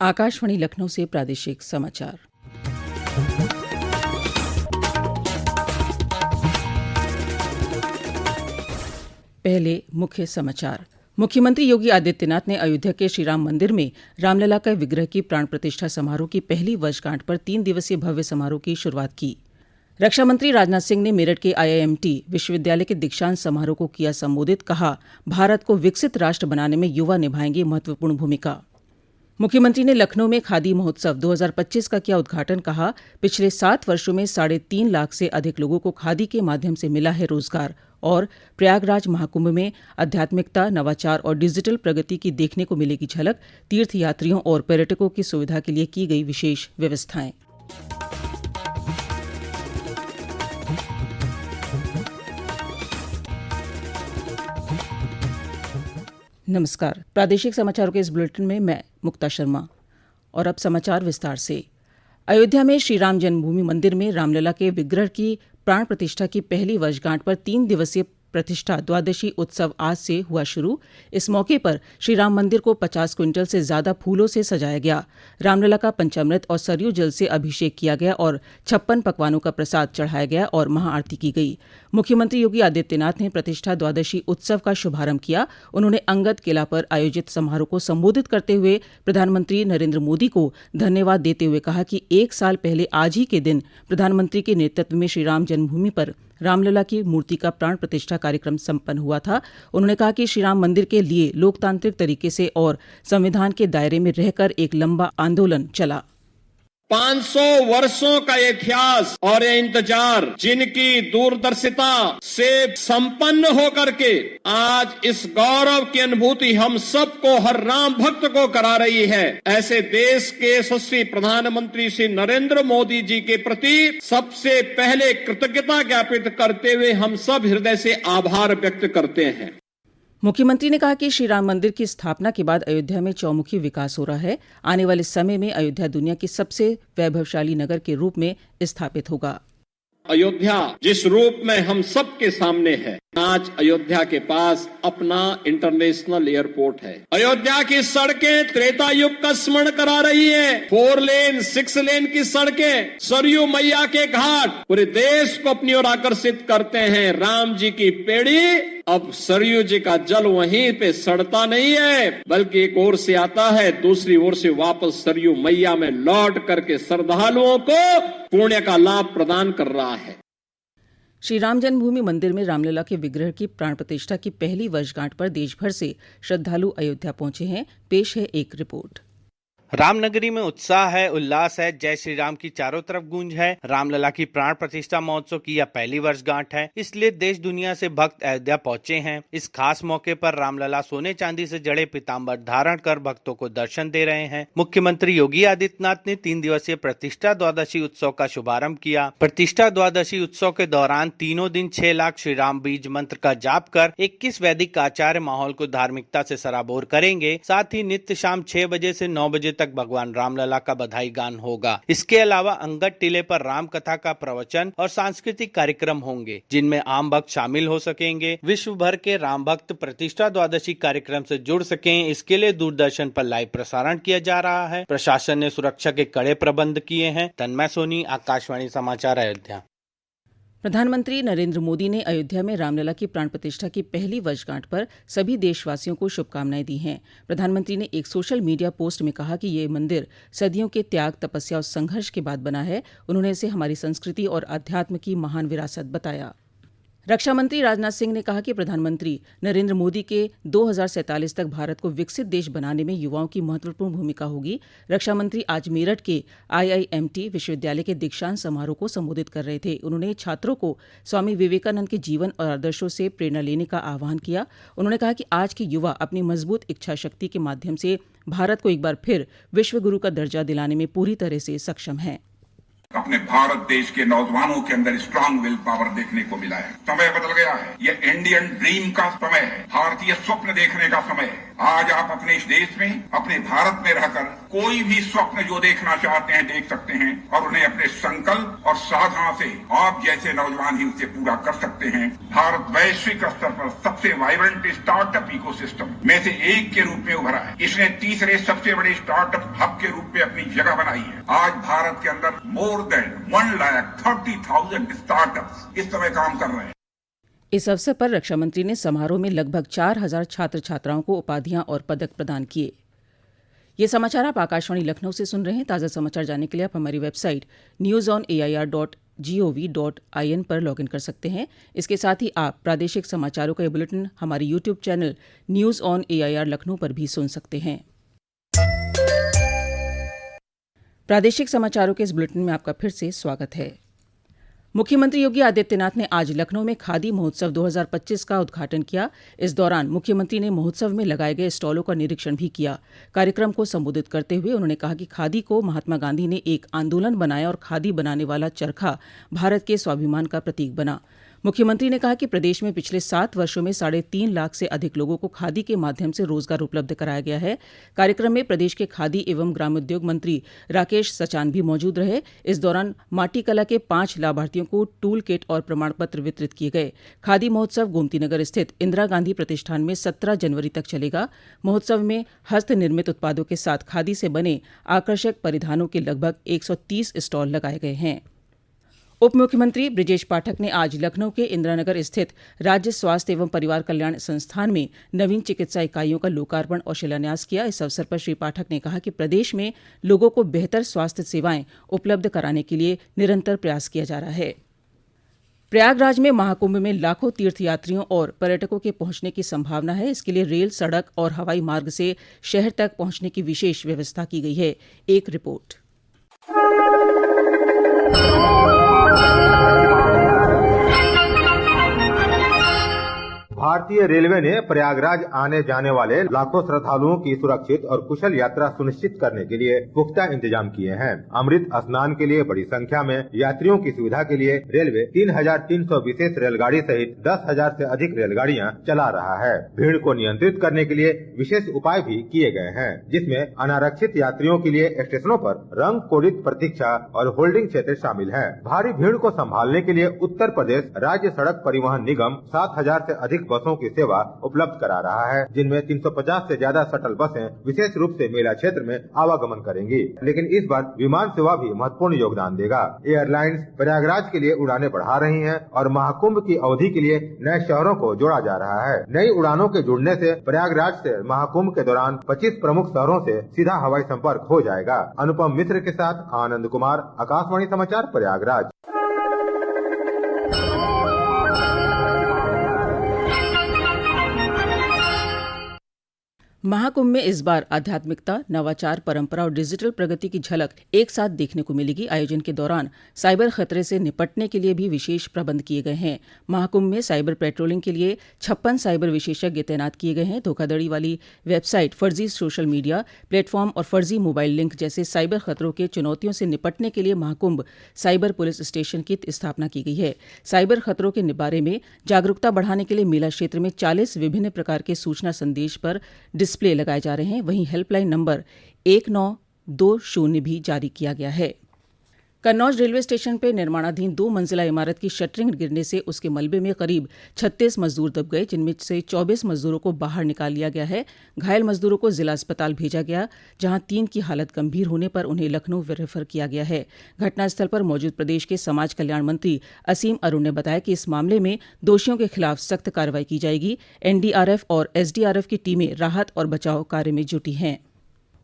आकाशवाणी लखनऊ से प्रादेशिक समाचार। पहले मुख्य समाचार। मुख्यमंत्री योगी आदित्यनाथ ने अयोध्या के श्रीराम मंदिर में रामलला का विग्रह की प्राण प्रतिष्ठा समारोह की पहली वर्षगांठ पर 3 दिवसीय भव्य समारोह की शुरूआत की। रक्षा मंत्री राजनाथ सिंह ने मेरठ के IIMT विश्वविद्यालय के दीक्षांत समारोह को किया संबोधित। कहा, भारत को विकसित राष्ट्र बनाने में युवा निभाएंगे महत्वपूर्ण भूमिका। मुख्यमंत्री ने लखनऊ में खादी महोत्सव 2025 का किया उद्घाटन। कहा, पिछले 7 वर्षों में 3.5 लाख से अधिक लोगों को खादी के माध्यम से मिला है रोजगार। और प्रयागराज महाकुंभ में आध्यात्मिकता, नवाचार और डिजिटल प्रगति की देखने को मिलेगी झलक। तीर्थ यात्रियों और पर्यटकों की सुविधा के लिए की गई विशेष व्यवस्थाएं। नमस्कार। प्रादेशिक समाचारों के इस बुलेटिन में मैं मुक्ता शर्मा। और अब समाचार विस्तार से। अयोध्या में श्री राम जन्मभूमि मंदिर में रामलला के विग्रह की प्राण प्रतिष्ठा की पहली वर्षगांठ पर 3 दिवसीय प्रतिष्ठा द्वादशी उत्सव आज से हुआ शुरू। इस मौके पर श्री राम मंदिर को 50 क्विंटल से ज्यादा फूलों से सजाया गया। रामलला का पंचामृत और सरयू जल से अभिषेक किया गया और 56 पकवानों का प्रसाद चढ़ाया गया और महाआरती की गई। मुख्यमंत्री योगी आदित्यनाथ ने प्रतिष्ठा द्वादशी उत्सव का शुभारंभ किया। उन्होंने अंगद किला पर आयोजित समारोह को संबोधित करते हुए प्रधानमंत्री नरेंद्र मोदी को धन्यवाद देते हुए कहा कि 1 साल पहले आज ही के दिन प्रधानमंत्री के नेतृत्व में श्री राम जन्मभूमि पर रामलला की मूर्ति का प्राण प्रतिष्ठा कार्यक्रम संपन्न हुआ था। उन्होंने कहा कि श्री राम मंदिर के लिए लोकतांत्रिक तरीके से और संविधान के दायरे में रहकर एक लंबा आंदोलन चला। 500 वर्षों का इतिहास और ये इंतजार जिनकी दूरदर्शिता से संपन्न होकर के आज इस गौरव की अनुभूति हम सबको, हर राम भक्त को करा रही है। ऐसे देश के यशस्वी प्रधानमंत्री श्री नरेंद्र मोदी जी के प्रति सबसे पहले कृतज्ञता ज्ञापित करते हुए हम सब हृदय से आभार व्यक्त करते हैं। मुख्यमंत्री ने कहा कि श्री राम मंदिर की स्थापना के बाद अयोध्या में चौमुखी विकास हो रहा है। आने वाले समय में अयोध्या दुनिया की सबसे वैभवशाली नगर के रूप में स्थापित होगा। अयोध्या जिस रूप में हम सबके सामने है, आज अयोध्या के पास अपना इंटरनेशनल एयरपोर्ट है। अयोध्या की सड़कें त्रेता युग का स्मरण करा रही है। 4 लेन 6 लेन की सड़कें, सरयू मैया के घाट पूरे देश को अपनी ओर आकर्षित करते हैं। राम जी की पेड़ी, अब सरयू जी का जल वहीं पे सड़ता नहीं है, बल्कि एक ओर से आता है, दूसरी ओर से वापस सरयू मैया में लौट करके श्रद्धालुओं को पुण्य का लाभ प्रदान कर रहा है। श्री राम जन्मभूमि मंदिर में रामलला के विग्रह की प्राण प्रतिष्ठा की पहली वर्षगांठ पर देश भर से श्रद्धालु अयोध्या पहुंचे हैं। पेश है एक रिपोर्ट। रामनगरी में उत्साह है, उल्लास है, जय श्री राम की चारों तरफ गूंज है। रामलला की प्राण प्रतिष्ठा महोत्सव की यह पहली वर्षगांठ है, इसलिए देश दुनिया से भक्त अयोध्या पहुंचे हैं। इस खास मौके पर रामलला सोने चांदी से जड़े पीताम्बर धारण कर भक्तों को दर्शन दे रहे हैं। मुख्यमंत्री योगी आदित्यनाथ ने 3 दिवसीय प्रतिष्ठा द्वादशी उत्सव का शुभारंभ किया। प्रतिष्ठा द्वादशी उत्सव के दौरान तीनों दिन 6 लाख श्री राम बीज मंत्र का जाप कर 21 वैदिक आचार्य माहौल को धार्मिकता से सराबोर करेंगे। साथ ही नित्य शाम 6 बजे से 9 बजे तक भगवान रामलला का बधाई गान होगा। इसके अलावा अंगद टीले पर राम कथा का प्रवचन और सांस्कृतिक कार्यक्रम होंगे, जिनमें आम भक्त शामिल हो सकेंगे। विश्व भर के राम भक्त प्रतिष्ठा द्वादशी कार्यक्रम से जुड़ सकें, इसके लिए दूरदर्शन पर लाइव प्रसारण किया जा रहा है। प्रशासन ने सुरक्षा के कड़े प्रबंध किए हैं। तन्मय सोनी, आकाशवाणी समाचार, अयोध्या। प्रधानमंत्री नरेंद्र मोदी ने अयोध्या में रामलला की प्राण प्रतिष्ठा की पहली वर्षगांठ पर सभी देशवासियों को शुभकामनाएं दी हैं। प्रधानमंत्री ने एक सोशल मीडिया पोस्ट में कहा कि ये मंदिर सदियों के त्याग, तपस्या और संघर्ष के बाद बना है। उन्होंने इसे हमारी संस्कृति और अध्यात्म की महान विरासत बताया। रक्षा मंत्री राजनाथ सिंह ने कहा कि प्रधानमंत्री नरेंद्र मोदी के 2047 तक भारत को विकसित देश बनाने में युवाओं की महत्वपूर्ण भूमिका होगी। रक्षा मंत्री आज मेरठ के IIMT विश्वविद्यालय के दीक्षांत समारोह को संबोधित कर रहे थे। उन्होंने छात्रों को स्वामी विवेकानंद के जीवन और आदर्शों से प्रेरणा लेने का आह्वान किया। उन्होंने कहा कि आज के युवा अपनी मजबूत इच्छा शक्ति के माध्यम से भारत को एक बार फिर विश्व गुरु का दर्जा दिलाने में पूरी तरह से सक्षम हैं। अपने भारत देश के नौजवानों के अंदर स्ट्रांग विल पावर देखने को मिला है। समय बदल गया है, ये इंडियन ड्रीम का समय है, भारतीय स्वप्न देखने का समय है। आज आप अपने इस देश में, अपने भारत में रहकर कोई भी स्वप्न जो देखना चाहते हैं देख सकते हैं और उन्हें अपने संकल्प और साधना से आप जैसे नौजवान ही उसे पूरा कर सकते हैं। भारत वैश्विक स्तर पर सबसे वाइब्रेंट स्टार्टअप इकोसिस्टम में से एक के रूप में उभरा है। इसने तीसरे सबसे बड़े स्टार्टअप हब के रूप में अपनी जगह बनाई है। आज भारत के अंदर मोर देन 1,30,000 स्टार्टअप इस समय काम कर रहे हैं। इस अवसर पर रक्षा मंत्री ने समारोह में लगभग 4,000 छात्र छात्राओं को उपाधियां और पदक प्रदान किए। ये समाचार आप आकाशवाणी लखनऊ से सुन रहे हैं। ताज़ा समाचार जानने के लिए आप हमारी वेबसाइट newsonair.gov.in पर लॉगिन कर सकते हैं। इसके साथ ही आप प्रादेशिक समाचारों का ये बुलेटिन हमारे YouTube channel news on AIR Lucknow पर भी सुन सकते हैं। प्रादेशिक समाचारों के इस बुलेटिन में आपका फिर से स्वागत है। मुख्यमंत्री योगी आदित्यनाथ ने आज लखनऊ में खादी महोत्सव 2025 का उद्घाटन किया। इस दौरान मुख्यमंत्री ने महोत्सव में लगाए गए स्टॉलों का निरीक्षण भी किया। कार्यक्रम को संबोधित करते हुए उन्होंने कहा कि खादी को महात्मा गांधी ने एक आंदोलन बनाया और खादी बनाने वाला चरखा भारत के स्वाभिमान का प्रतीक बना। मुख्यमंत्री ने कहा कि प्रदेश में पिछले 7 वर्षों में 3.5 लाख से अधिक लोगों को खादी के माध्यम से रोजगार उपलब्ध कराया गया है। कार्यक्रम में प्रदेश के खादी एवं ग्रामोद्योग मंत्री राकेश सचान भी मौजूद रहे। इस दौरान माटी कला के 5 लाभार्थियों को टूल किट और प्रमाण पत्र वितरित किए गए। खादी महोत्सव गोमतीनगर स्थित इंदिरा गांधी प्रतिष्ठान में 17 जनवरी तक चलेगा। महोत्सव में हस्त निर्मित उत्पादों के साथ खादी से बने आकर्षक परिधानों के लगभग 130 स्टॉल लगाए गए हैं। उप मुख्यमंत्री बृजेश पाठक ने आज लखनऊ के इंदिरानगर स्थित राज्य स्वास्थ्य एवं परिवार कल्याण संस्थान में नवीन चिकित्सा इकाइयों का लोकार्पण और शिलान्यास किया। इस अवसर पर श्री पाठक ने कहा कि प्रदेश में लोगों को बेहतर स्वास्थ्य सेवाएं उपलब्ध कराने के लिए निरंतर प्रयास किया जा रहा है। प्रयागराज में महाकुंभ में लाखों तीर्थयात्रियों और पर्यटकों के पहुंचने की संभावना है। इसके लिए रेल, सड़क और हवाई मार्ग से शहर तक पहुंचने की विशेष व्यवस्था की गई है। एक रिपोर्ट। भारतीय रेलवे ने प्रयागराज आने जाने वाले लाखों श्रद्धालुओं की सुरक्षित और कुशल यात्रा सुनिश्चित करने के लिए पुख्ता इंतजाम किए हैं। अमृत स्नान के लिए बड़ी संख्या में यात्रियों की सुविधा के लिए रेलवे 3,300 विशेष रेलगाड़ी सहित 10,000 से अधिक रेलगाड़ियां चला रहा है। भीड़ को नियंत्रित करने के लिए विशेष उपाय भी किए गए हैं, जिसमें अनारक्षित यात्रियों के लिए स्टेशनों पर रंग कोडित प्रतीक्षा और होल्डिंग क्षेत्र शामिल है। भारी भीड़ को संभालने के लिए उत्तर प्रदेश राज्य सड़क परिवहन निगम 7,000 से अधिक बसों की सेवा उपलब्ध करा रहा है, जिनमें 350 से ज्यादा शटल बसें विशेष रूप से मेला क्षेत्र में आवागमन करेंगी। लेकिन इस बार विमान सेवा भी महत्वपूर्ण योगदान देगा। एयरलाइंस प्रयागराज के लिए उड़ानें बढ़ा रही हैं और महाकुंभ की अवधि के लिए नए शहरों को जोड़ा जा रहा है। नई उड़ानों के जुड़ने से प्रयागराज से महाकुंभ के दौरान 25 प्रमुख शहरों से सीधा हवाई संपर्क हो जाएगा। अनुपम मिश्र के साथ आनंद कुमार, आकाशवाणी समाचार, प्रयागराज। महाकुंभ में इस बार आध्यात्मिकता, नवाचार, परंपरा और डिजिटल प्रगति की झलक एक साथ देखने को मिलेगी। आयोजन के दौरान साइबर खतरे से निपटने के लिए भी विशेष प्रबंध किए गए हैं। महाकुंभ में साइबर पेट्रोलिंग के लिए 56 साइबर विशेषज्ञ तैनात किए गए हैं। धोखाधड़ी वाली वेबसाइट, फर्जी सोशल मीडिया प्लेटफॉर्म और फर्जी मोबाइल लिंक जैसे साइबर खतरों के चुनौतियों से निपटने के लिए महाकुंभ साइबर पुलिस स्टेशन की स्थापना की गई है। साइबर खतरों के बारे में जागरूकता बढ़ाने के लिए मेला क्षेत्र में 40 विभिन्न प्रकार के सूचना संदेश पर डिस्प्ले लगाए जा रहे हैं। वहीं हेल्पलाइन नंबर 1920 भी जारी किया गया है। कन्नौज रेलवे स्टेशन पर निर्माणाधीन 2 मंजिला इमारत की शटरिंग गिरने से उसके मलबे में करीब 36 मजदूर दब गए, जिनमें से 24 मजदूरों को बाहर निकाल लिया गया है। घायल मजदूरों को जिला अस्पताल भेजा गया, जहां 3 की हालत गंभीर होने पर उन्हें लखनऊ रेफर किया गया है। घटनास्थल पर मौजूद प्रदेश के समाज कल्याण मंत्री असीम अरुण ने बताया कि इस मामले में दोषियों के खिलाफ सख्त कार्रवाई की जाएगी। NDRF और SDRF की टीमें राहत और बचाव कार्य में जुटी हैं।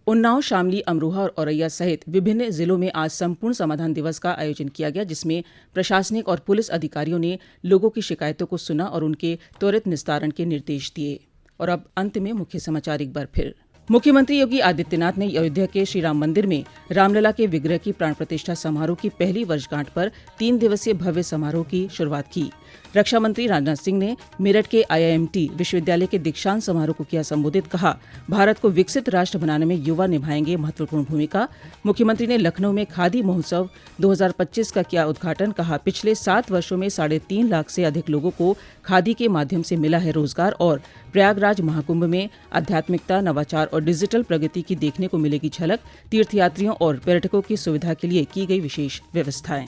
उन्नाव, शामली, अमरोहा और औरैया सहित विभिन्न जिलों में आज संपूर्ण समाधान दिवस का आयोजन किया गया, जिसमें प्रशासनिक और पुलिस अधिकारियों ने लोगों की शिकायतों को सुना और उनके त्वरित निस्तारण के निर्देश दिए। और अब अंत में मुख्य समाचार एक बार फिर। मुख्यमंत्री योगी आदित्यनाथ ने अयोध्या के श्री राम मंदिर में रामलला के विग्रह की प्राण प्रतिष्ठा समारोह की पहली वर्षगांठ पर 3 दिवसीय भव्य समारोह की शुरुआत की। रक्षा मंत्री राजनाथ सिंह ने मेरठ के IIMT विश्वविद्यालय के दीक्षांत समारोह को किया संबोधित। कहा, भारत को विकसित राष्ट्र बनाने में युवा निभाएंगे महत्वपूर्ण भूमिका। मुख्यमंत्री ने लखनऊ में खादी महोत्सव 2025 का किया उद्घाटन। कहा, पिछले 7 वर्षों में 3.5 लाख से अधिक लोगों को खादी के माध्यम से मिला है रोजगार और प्रयागराज महाकुंभ में आध्यात्मिकता, नवाचार और डिजिटल प्रगति की देखने को मिलेगी झलक। तीर्थयात्रियों और पर्यटकों की सुविधा के लिए की गई विशेष व्यवस्थाएं।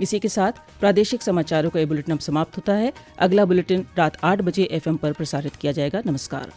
इसी के साथ प्रादेशिक समाचारों का ये बुलेटिन अब समाप्त होता है। अगला बुलेटिन रात 8 बजे FM पर प्रसारित किया जाएगा। नमस्कार।